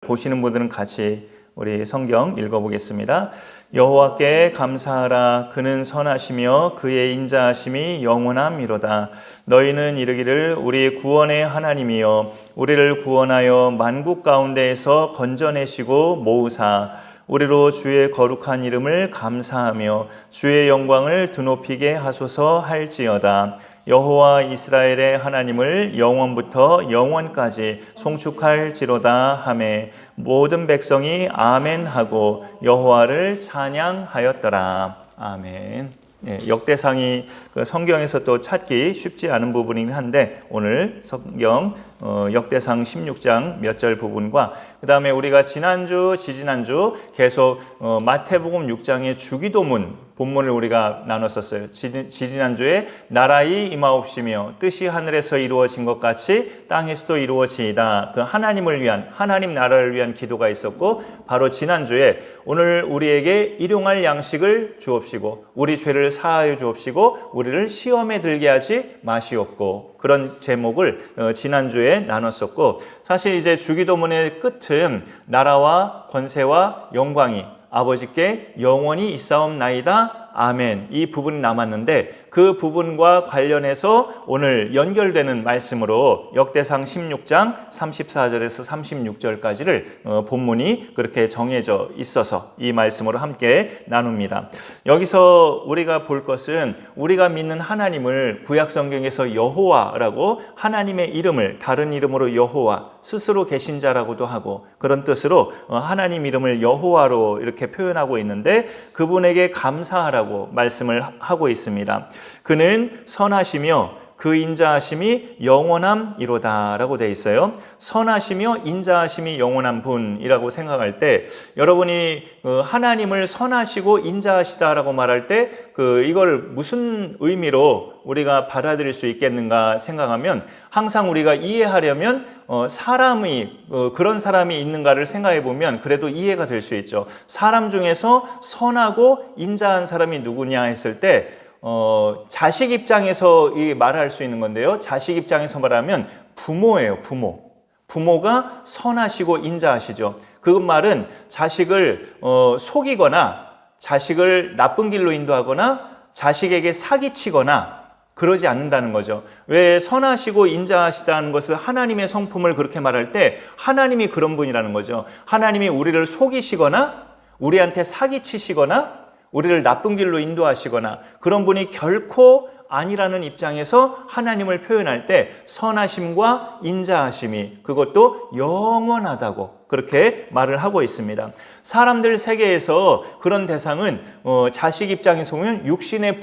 보시는 분들은 같이 우리 성경 읽어보겠습니다. 여호와께 감사하라. 그는 선하시며 그의 인자하심이 영원함이로다. 너희는 이르기를 우리 구원의 하나님이여 우리를 구원하여 만국 가운데에서 건져내시고 모으사 우리로 주의 거룩한 이름을 감사하며 주의 영광을 드높이게 하소서 할지어다. 여호와 이스라엘의 하나님을 영원부터 영원까지 송축할지로다 하매 모든 백성이 아멘 하고 여호와를 찬양하였더라. 아멘. 역대상이 성경에서 또 찾기 쉽지 않은 부분이긴 한데 오늘 성경 역대상 16장 몇 절 부분과 그 다음에 우리가 지난주 지지난주 계속 마태복음 6장의 주기도문 본문을 우리가 나눴었어요. 지지난주에 나라의 임하옵시며 뜻이 하늘에서 이루어진 것 같이 땅에서도 이루어지이다. 그 하나님을 위한 하나님 나라를 위한 기도가 있었고 바로 지난주에 오늘 우리에게 일용할 양식을 주옵시고 우리 죄를 사하여 주옵시고 우리를 시험에 들게 하지 마시옵고 그런 제목을 지난주에 나눴었고 사실 이제 주기도문의 끝은 나라와 권세와 영광이 아버지께 영원히 있사옵나이다. 아멘. 이 부분이 남았는데 그 부분과 관련해서 오늘 연결되는 말씀으로 역대상 16장 34절에서 36절까지를 본문이 그렇게 정해져 있어서 이 말씀으로 함께 나눕니다. 여기서 우리가 볼 것은 우리가 믿는 하나님을 구약성경에서 여호와라고 하나님의 이름을 다른 이름으로 여호와 스스로 계신 자라고도 하고 그런 뜻으로 하나님 이름을 여호와로 이렇게 표현하고 있는데 그분에게 감사하라고 말씀을 하고 있습니다. 그는 선하시며 그 인자하심이 영원함이로다 라고 되어 있어요. 선하시며 인자하심이 영원한 분이라고 생각할 때 여러분이 하나님을 선하시고 인자하시다라고 말할 때 이걸 무슨 의미로 우리가 받아들일 수 있겠는가 생각하면 항상 우리가 이해하려면 사람이 그런 사람이 있는가를 생각해 보면 그래도 이해가 될 수 있죠. 사람 중에서 선하고 인자한 사람이 누구냐 했을 때 자식 입장에서 말할 수 있는 건데요. 자식 입장에서 말하면 부모예요. 부모가 선하시고 인자하시죠. 그 말은 자식을 속이거나 자식을 나쁜 길로 인도하거나 자식에게 사기치거나 그러지 않는다는 거죠. 왜 선하시고 인자하시다는 것을 하나님의 성품을 그렇게 말할 때 하나님이 그런 분이라는 거죠. 하나님이 우리를 속이시거나 우리한테 사기치시거나 우리를 나쁜 길로 인도하시거나 그런 분이 결코 아니라는 입장에서 하나님을 표현할 때 선하심과 인자하심이 그것도 영원하다고 그렇게 말을 하고 있습니다. 사람들 세계에서 그런 대상은 자식 입장에서 보면 육신의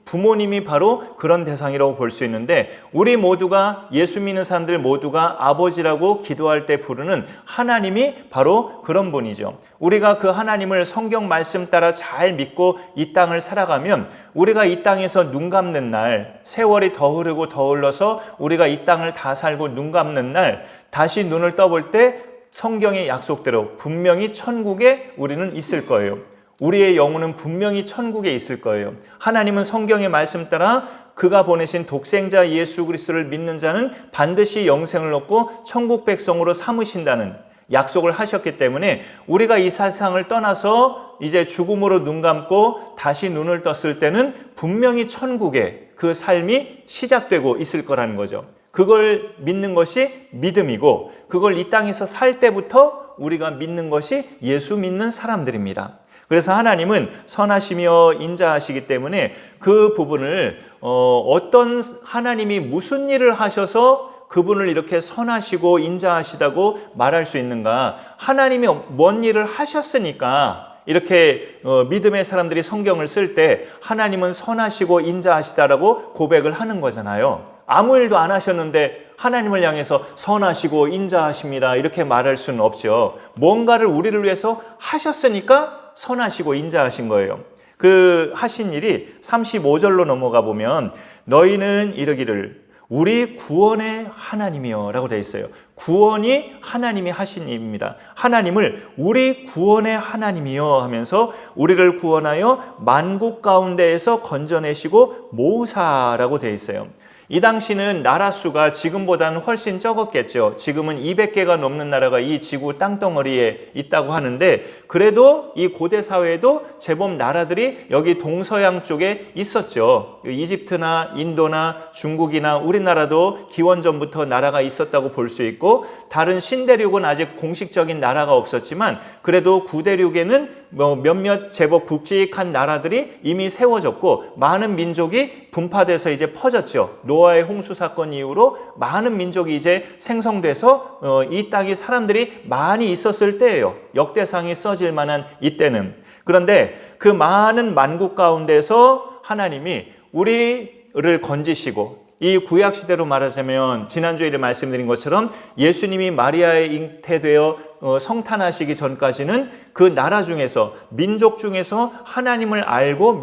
부모님이 바로 그런 대상이라고 볼 수 있는데 우리 모두가 예수 믿는 사람들 모두가 아버지라고 기도할 때 부르는 하나님이 바로 그런 분이죠. 우리가 그 하나님을 성경 말씀 따라 잘 믿고 이 땅을 살아가면 우리가 이 땅에서 눈 감는 날 세월이 더 흐르고 더 흘러서 우리가 이 땅을 다 살고 눈 감는 날 다시 눈을 떠볼 때 성경의 약속대로 분명히 천국에 우리는 있을 거예요. 우리의 영혼은 분명히 천국에 있을 거예요. 하나님은 성경의 말씀 따라 그가 보내신 독생자 예수 그리스도를 믿는 자는 반드시 영생을 얻고 천국 백성으로 삼으신다는 약속을 하셨기 때문에 우리가 이 세상을 떠나서 이제 죽음으로 눈 감고 다시 눈을 떴을 때는 분명히 천국에 그 삶이 시작되고 있을 거라는 거죠. 그걸 믿는 것이 믿음이고 그걸 이 땅에서 살 때부터 우리가 믿는 것이 예수 믿는 사람들입니다. 그래서 하나님은 선하시며 인자하시기 때문에 그 부분을 어떤 하나님이 무슨 일을 하셔서 그분을 이렇게 선하시고 인자하시다고 말할 수 있는가? 하나님이 뭔 일을 하셨으니까 이렇게 믿음의 사람들이 성경을 쓸 때 하나님은 선하시고 인자하시다라고 고백을 하는 거잖아요. 아무 일도 안 하셨는데 하나님을 향해서 선하시고 인자하십니다 이렇게 말할 수는 없죠. 뭔가를 우리를 위해서 하셨으니까 선하시고 인자하신 거예요. 그 하신 일이 35절로 넘어가 보면 너희는 이르기를 우리 구원의 하나님이여 라고 되어 있어요. 구원이 하나님이 하신 일입니다. 하나님을 우리 구원의 하나님이여 하면서 우리를 구원하여 만국 가운데에서 건져내시고 모으사라고 되어 있어요. 이 당시는 나라 수가 지금보다는 훨씬 적었겠죠. 지금은 200개가 넘는 나라가 이 지구 땅덩어리에 있다고 하는데, 그래도 이 고대 사회에도 제법 나라들이 여기 동서양 쪽에 있었죠. 이집트나 인도나 중국이나 우리나라도 기원전부터 나라가 있었다고 볼 수 있고, 다른 신대륙은 아직 공식적인 나라가 없었지만 그래도 구대륙에는 몇몇 제법 굵직한 나라들이 이미 세워졌고, 많은 민족이 분파돼서 이제 퍼졌죠. 노아의 홍수 사건 이후로 많은 민족이 이제 생성돼서 이 땅에 사람들이 많이 있었을 때예요. 역대상이 써질 만한 이때는. 그런데 그 많은 만국 가운데서 하나님이 우리를 건지시고, 이 구약 시대로 말하자면 지난주에 말씀드린 것처럼 예수님이 마리아에 잉태되어 성탄하시기 전까지는 그 나라 중에서, 민족 중에서 하나님을 알고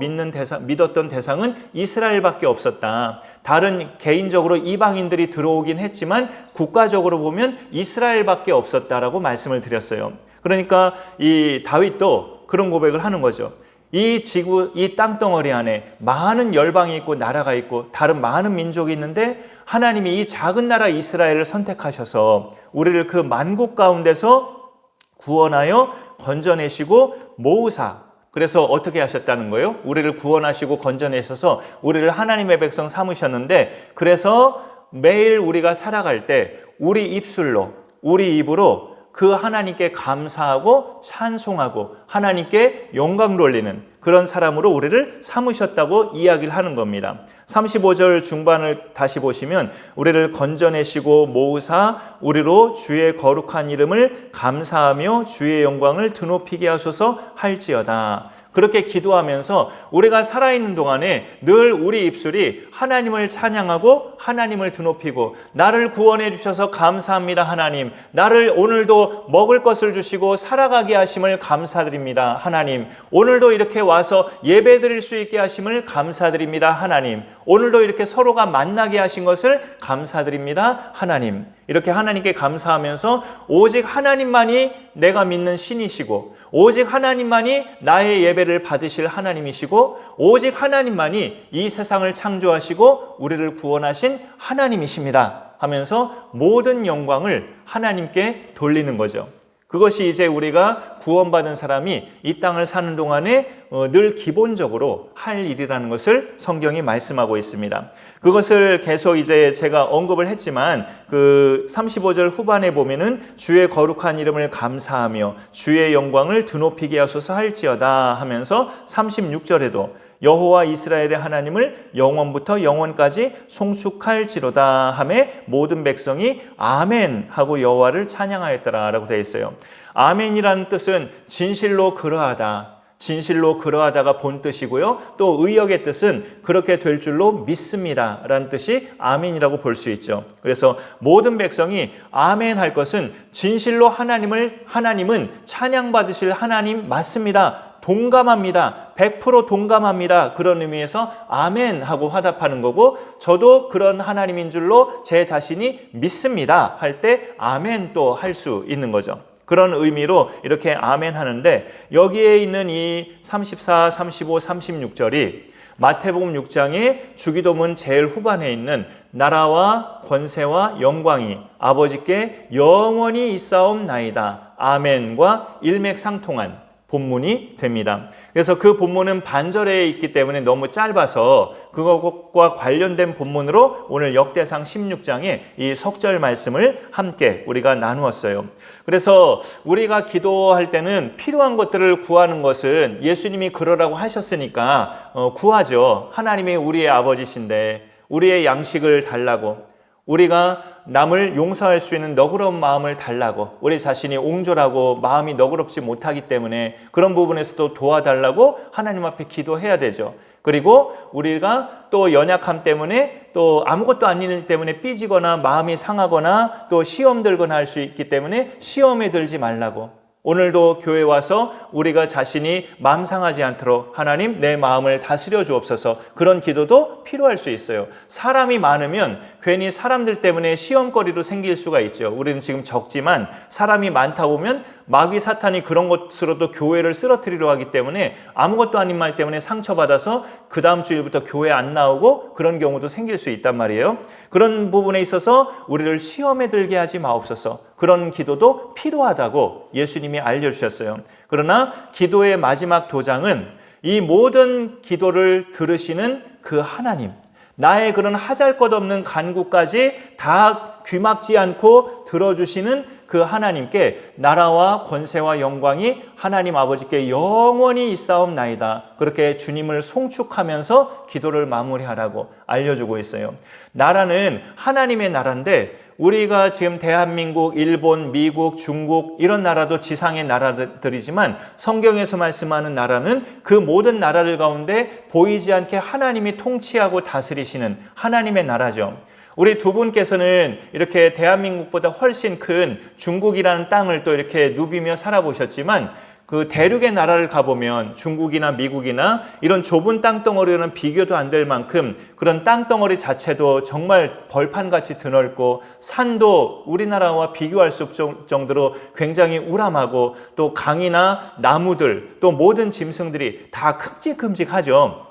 믿었던 대상은 이스라엘밖에 없었다. 다른 개인적으로 이방인들이 들어오긴 했지만 국가적으로 보면 이스라엘밖에 없었다라고 말씀을 드렸어요. 그러니까 이 다윗도 그런 고백을 하는 거죠. 이 지구, 이 땅덩어리 안에 많은 열방이 있고 나라가 있고 다른 많은 민족이 있는데, 하나님이 이 작은 나라 이스라엘을 선택하셔서 우리를 그 만국 가운데서 구원하여 건져내시고 모으사, 그래서 어떻게 하셨다는 거예요? 우리를 구원하시고 건져내셔서 우리를 하나님의 백성 삼으셨는데, 그래서 매일 우리가 살아갈 때 우리 입술로, 우리 입으로 그 하나님께 감사하고 찬송하고 하나님께 영광 돌리는 그런 사람으로 우리를 삼으셨다고 이야기를 하는 겁니다. 35절 중반을 다시 보시면 우리를 건져내시고 모으사 우리로 주의 거룩한 이름을 감사하며 주의 영광을 드높이게 하소서 할지어다. 그렇게 기도하면서 우리가 살아있는 동안에 늘 우리 입술이 하나님을 찬양하고 하나님을 드높이고, 나를 구원해 주셔서 감사합니다 하나님, 나를 오늘도 먹을 것을 주시고 살아가게 하심을 감사드립니다 하나님, 오늘도 이렇게 와서 예배 드릴 수 있게 하심을 감사드립니다 하나님, 오늘도 이렇게 서로가 만나게 하신 것을 감사드립니다 하나님. 이렇게 하나님께 감사하면서 오직 하나님만이 내가 믿는 신이시고, 오직 하나님만이 나의 예배를 받으실 하나님이시고, 오직 하나님만이 이 세상을 창조하시고 우리를 구원하신 하나님이십니다 하면서 모든 영광을 하나님께 돌리는 거죠. 그것이 이제 우리가 구원받은 사람이 이 땅을 사는 동안에 늘 기본적으로 할 일이라는 것을 성경이 말씀하고 있습니다. 그것을 계속 이제 제가 언급을 했지만 그 35절 후반에 보면은 주의 거룩한 이름을 감사하며 주의 영광을 드높이게 하소서 할지어다 하면서 36절에도 여호와 이스라엘의 하나님을 영원부터 영원까지 송축할지로다 하매 모든 백성이 아멘 하고 여호와를 찬양하였더라라고 되어 있어요. 아멘이라는 뜻은 진실로 그러하다, 진실로 그러하다가 본 뜻이고요. 또 의역의 뜻은 그렇게 될 줄로 믿습니다 라는 뜻이 아멘이라고 볼 수 있죠. 그래서 모든 백성이 아멘 할 것은 진실로 하나님은 찬양받으실 하나님 맞습니다, 동감합니다, 100% 동감합니다, 그런 의미에서 아멘 하고 화답하는 거고, 저도 그런 하나님인 줄로 제 자신이 믿습니다 할 때 아멘 또 할 수 있는 거죠. 그런 의미로 이렇게 아멘 하는데, 여기에 있는 이 34, 35, 36절이 마태복음 6장의 주기도문 제일 후반에 있는 나라와 권세와 영광이 아버지께 영원히 있사옵나이다 아멘과 일맥상통한 본문이 됩니다. 그래서 그 본문은 반절에 있기 때문에 너무 짧아서 그것과 관련된 본문으로 오늘 역대상 16장의 이 석절 말씀을 함께 우리가 나누었어요. 그래서 우리가 기도할 때는 필요한 것들을 구하는 것은 예수님이 그러라고 하셨으니까 구하죠. 하나님이 우리의 아버지신데 우리의 양식을 달라고, 우리가 남을 용서할 수 있는 너그러운 마음을 달라고, 우리 자신이 옹졸하고 마음이 너그럽지 못하기 때문에 그런 부분에서도 도와달라고 하나님 앞에 기도해야 되죠. 그리고 우리가 또 연약함 때문에 또 아무것도 아닌 일 때문에 삐지거나 마음이 상하거나 또 시험 들거나 할 수 있기 때문에 시험에 들지 말라고, 오늘도 교회 와서 우리가 자신이 마음 상하지 않도록 하나님 내 마음을 다스려 주옵소서, 그런 기도도 필요할 수 있어요. 사람이 많으면 괜히 사람들 때문에 시험거리로 생길 수가 있죠. 우리는 지금 적지만 사람이 많다 보면 마귀 사탄이 그런 것으로도 교회를 쓰러뜨리려 하기 때문에 아무것도 아닌 말 때문에 상처받아서 그 다음 주일부터 교회 안 나오고 그런 경우도 생길 수 있단 말이에요. 그런 부분에 있어서 우리를 시험에 들게 하지 마옵소서. 그런 기도도 필요하다고 예수님이 알려주셨어요. 그러나 기도의 마지막 도장은 이 모든 기도를 들으시는 그 하나님, 나의 그런 하잘것없는 간구까지 다 귀막지 않고 들어주시는 그 하나님께 나라와 권세와 영광이 하나님 아버지께 영원히 있사옵나이다. 그렇게 주님을 송축하면서 기도를 마무리하라고 알려주고 있어요. 나라는 하나님의 나라인데 우리가 지금 대한민국, 일본, 미국, 중국 이런 나라도 지상의 나라들이지만 성경에서 말씀하는 나라는 그 모든 나라들 가운데 보이지 않게 하나님이 통치하고 다스리시는 하나님의 나라죠. 우리 두 분께서는 이렇게 대한민국보다 훨씬 큰 중국이라는 땅을 또 이렇게 누비며 살아보셨지만 그 대륙의 나라를 가보면 중국이나 미국이나 이런 좁은 땅덩어리로는 비교도 안 될 만큼 그런 땅덩어리 자체도 정말 벌판같이 드넓고 산도 우리나라와 비교할 수 없을 정도로 굉장히 우람하고 또 강이나 나무들 또 모든 짐승들이 다 큼직큼직하죠.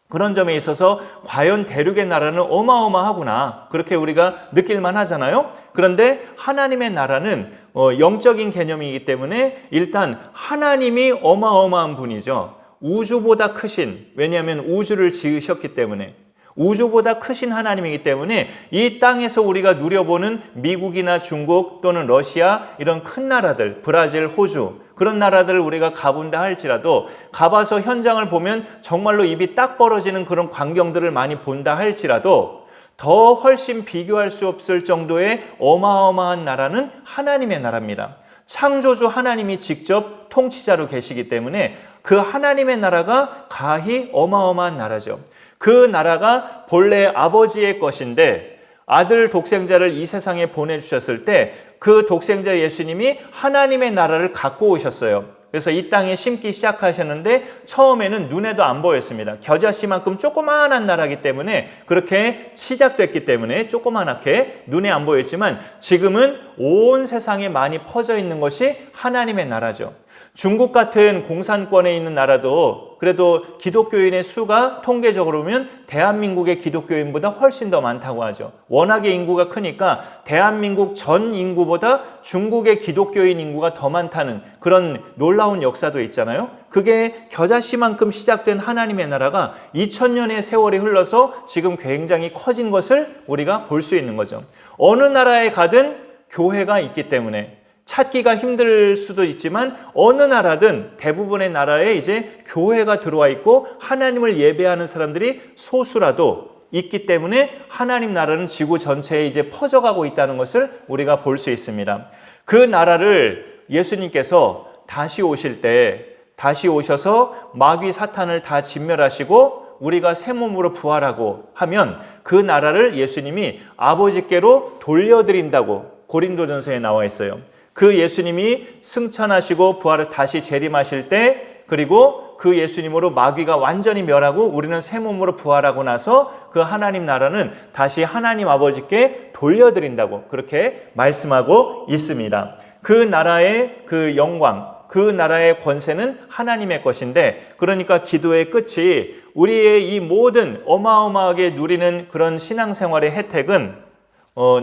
그런 점에 있어서 과연 대륙의 나라는 어마어마하구나 그렇게 우리가 느낄만 하잖아요. 그런데 하나님의 나라는 영적인 개념이기 때문에 일단 하나님이 어마어마한 분이죠. 우주보다 크신, 왜냐하면 우주를 지으셨기 때문에 우주보다 크신 하나님이기 때문에 이 땅에서 우리가 누려보는 미국이나 중국 또는 러시아 이런 큰 나라들, 브라질, 호주 그런 나라들을 우리가 가본다 할지라도 가봐서 현장을 보면 정말로 입이 딱 벌어지는 그런 광경들을 많이 본다 할지라도 더 훨씬 비교할 수 없을 정도의 어마어마한 나라는 하나님의 나라입니다. 창조주 하나님이 직접 통치자로 계시기 때문에 그 하나님의 나라가 가히 어마어마한 나라죠. 그 나라가 본래 아버지의 것인데 아들 독생자를 이 세상에 보내주셨을 때 그 독생자 예수님이 하나님의 나라를 갖고 오셨어요. 그래서 이 땅에 심기 시작하셨는데 처음에는 눈에도 안 보였습니다. 겨자씨만큼 조그마한 나라이기 때문에 그렇게 시작됐기 때문에 조그만하게 눈에 안 보였지만 지금은 온 세상에 많이 퍼져 있는 것이 하나님의 나라죠. 중국 같은 공산권에 있는 나라도 그래도 기독교인의 수가 통계적으로 보면 대한민국의 기독교인보다 훨씬 더 많다고 하죠. 워낙에 인구가 크니까 대한민국 전 인구보다 중국의 기독교인 인구가 더 많다는 그런 놀라운 역사도 있잖아요. 그게 겨자씨만큼 시작된 하나님의 나라가 2000년의 세월이 흘러서 지금 굉장히 커진 것을 우리가 볼 수 있는 거죠. 어느 나라에 가든 교회가 있기 때문에 찾기가 힘들 수도 있지만 어느 나라든 대부분의 나라에 이제 교회가 들어와 있고 하나님을 예배하는 사람들이 소수라도 있기 때문에 하나님 나라는 지구 전체에 이제 퍼져가고 있다는 것을 우리가 볼 수 있습니다. 그 나라를 예수님께서 다시 오실 때 다시 오셔서 마귀 사탄을 다 진멸하시고 우리가 새 몸으로 부활하고 하면 그 나라를 예수님이 아버지께로 돌려드린다고 고린도전서에 나와 있어요. 그 예수님이 승천하시고 부활을 다시 재림하실 때 그리고 그 예수님으로 마귀가 완전히 멸하고 우리는 새 몸으로 부활하고 나서 그 하나님 나라는 다시 하나님 아버지께 돌려드린다고 그렇게 말씀하고 있습니다. 그 나라의 그 영광, 그 나라의 권세는 하나님의 것인데 그러니까 기도의 끝이 우리의 이 모든 어마어마하게 누리는 그런 신앙생활의 혜택은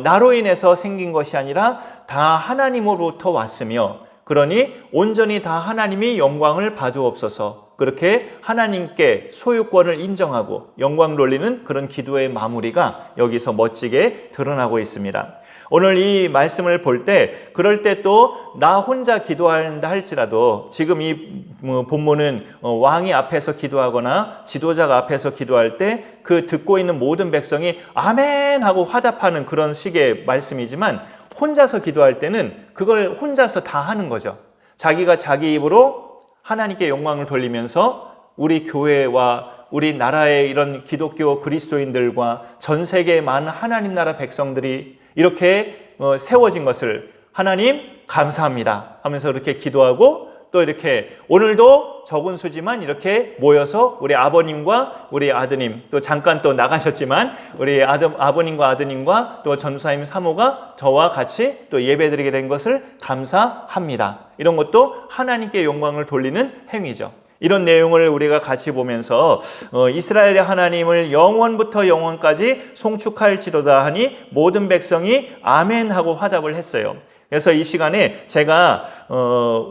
나로 인해서 생긴 것이 아니라 다 하나님으로부터 왔으며 그러니 온전히 다 하나님이 영광을 받으옵소서 그렇게 하나님께 소유권을 인정하고 영광 돌리는 그런 기도의 마무리가 여기서 멋지게 드러나고 있습니다. 오늘 이 말씀을 볼 때 그럴 때 또 나 혼자 기도한다 할지라도 지금 이 본문은 왕이 앞에서 기도하거나 지도자가 앞에서 기도할 때 그 듣고 있는 모든 백성이 아멘 하고 화답하는 그런 식의 말씀이지만 혼자서 기도할 때는 그걸 혼자서 다 하는 거죠. 자기가 자기 입으로 하나님께 영광을 돌리면서 우리 교회와 우리 나라의 이런 기독교 그리스도인들과 전 세계의 많은 하나님 나라 백성들이 이렇게 세워진 것을 하나님 감사합니다 하면서 이렇게 기도하고 또 이렇게 오늘도 적은 수지만 이렇게 모여서 우리 아버님과 우리 아드님, 또 잠깐 또 나가셨지만 우리 아버님과 아드님과 또 전사님 사모가 저와 같이 또 예배드리게 된 것을 감사합니다. 이런 것도 하나님께 영광을 돌리는 행위죠. 이런 내용을 우리가 같이 보면서 이스라엘의 하나님을 영원부터 영원까지 송축할지로다 하니 모든 백성이 아멘 하고 화답을 했어요. 그래서 이 시간에 제가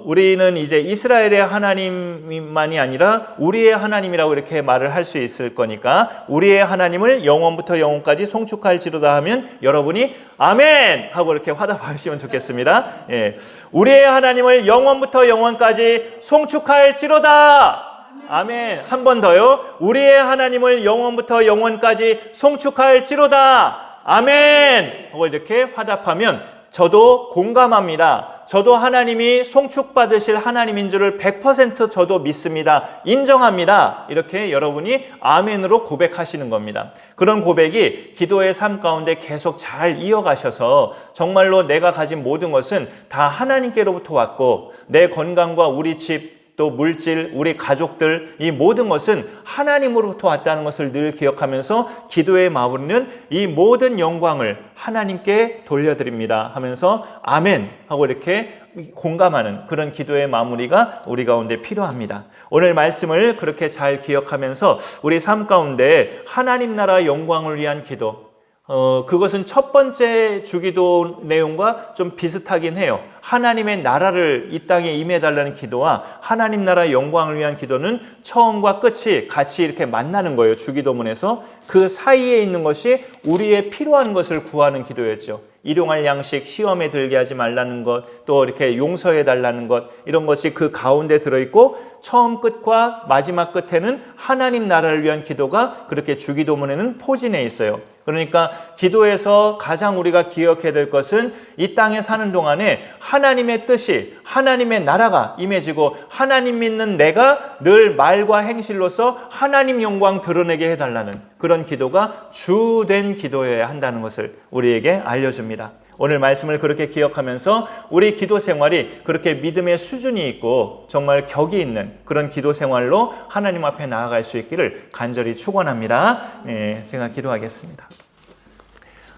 우리는 이제 이스라엘의 하나님만이 아니라 우리의 하나님이라고 이렇게 말을 할 수 있을 거니까 우리의 하나님을 영원부터 영원까지 송축할지로다 하면 여러분이 아멘 하고 이렇게 화답하시면 좋겠습니다. 예. 우리의 하나님을 영원부터 영원까지 송축할지로다. 아멘. 한 번 더요. 우리의 하나님을 영원부터 영원까지 송축할지로다. 아멘 하고 이렇게 화답하면 저도 공감합니다. 저도 하나님이 송축받으실 하나님인 줄을 100% 저도 믿습니다. 인정합니다. 이렇게 여러분이 아멘으로 고백하시는 겁니다. 그런 고백이 기도의 삶 가운데 계속 잘 이어가셔서 정말로 내가 가진 모든 것은 다 하나님께로부터 왔고 내 건강과 우리 집 또 물질, 우리 가족들 이 모든 것은 하나님으로부터 왔다는 것을 늘 기억하면서 기도의 마무리는 이 모든 영광을 하나님께 돌려드립니다 하면서 아멘 하고 이렇게 공감하는 그런 기도의 마무리가 우리 가운데 필요합니다. 오늘 말씀을 그렇게 잘 기억하면서 우리 삶 가운데 하나님 나라 영광을 위한 기도, 그것은 첫 번째 주기도 내용과 좀 비슷하긴 해요. 하나님의 나라를 이 땅에 임해달라는 기도와 하나님 나라 영광을 위한 기도는 처음과 끝이 같이 이렇게 만나는 거예요. 주기도문에서 그 사이에 있는 것이 우리의 필요한 것을 구하는 기도였죠. 일용할 양식, 시험에 들게 하지 말라는 것, 또 이렇게 용서해 달라는 것, 이런 것이 그 가운데 들어있고 처음 끝과 마지막 끝에는 하나님 나라를 위한 기도가 그렇게 주기도문에는 포진해 있어요. 그러니까 기도에서 가장 우리가 기억해야 될 것은 이 땅에 사는 동안에 하나님의 뜻이, 하나님의 나라가 임해지고 하나님 믿는 내가 늘 말과 행실로서 하나님 영광 드러내게 해달라는 그런 기도가 주된 기도여야 한다는 것을 우리에게 알려줍니다. 오늘 말씀을 그렇게 기억하면서 우리 기도 생활이 그렇게 믿음의 수준이 있고 정말 격이 있는 그런 기도 생활로 하나님 앞에 나아갈 수 있기를 간절히 축원합니다. 제가 기도하겠습니다.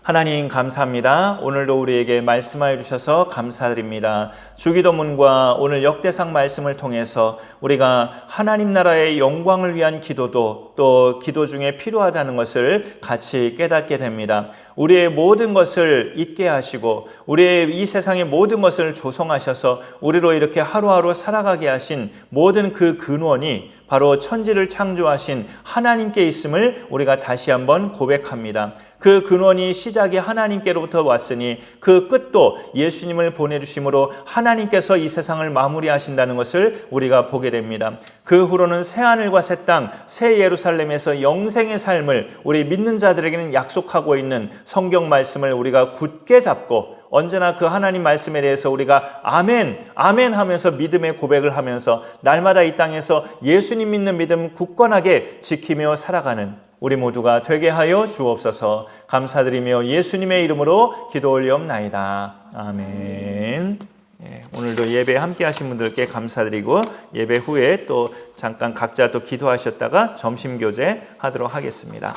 하나님 감사합니다. 오늘도 우리에게 말씀하여 주셔서 감사드립니다. 주기도문과 오늘 역대상 말씀을 통해서 우리가 하나님 나라의 영광을 위한 기도도 또 기도 중에 필요하다는 것을 같이 깨닫게 됩니다. 우리의 모든 것을 잊게 하시고 우리의 이 세상의 모든 것을 조성하셔서 우리로 이렇게 하루하루 살아가게 하신 모든 그 근원이 바로 천지를 창조하신 하나님께 있음을 우리가 다시 한번 고백합니다. 그 근원이 시작이 하나님께로부터 왔으니 그 끝도 예수님을 보내주심으로 하나님께서 이 세상을 마무리하신다는 것을 우리가 보게 됩니다. 그 후로는 새하늘과 새 땅, 새 예루살렘에서 영생의 삶을 우리 믿는 자들에게는 약속하고 있는 성경 말씀을 우리가 굳게 잡고 언제나 그 하나님 말씀에 대해서 우리가 아멘, 아멘 하면서 믿음의 고백을 하면서 날마다 이 땅에서 예수님 믿는 믿음 굳건하게 지키며 살아가는 우리 모두가 되게 하여 주옵소서. 감사드리며 예수님의 이름으로 기도 올리옵나이다. 아멘. 오늘도 예배 함께 하신 분들께 감사드리고 예배 후에 또 잠깐 각자 또 기도하셨다가 점심 교제 하도록 하겠습니다.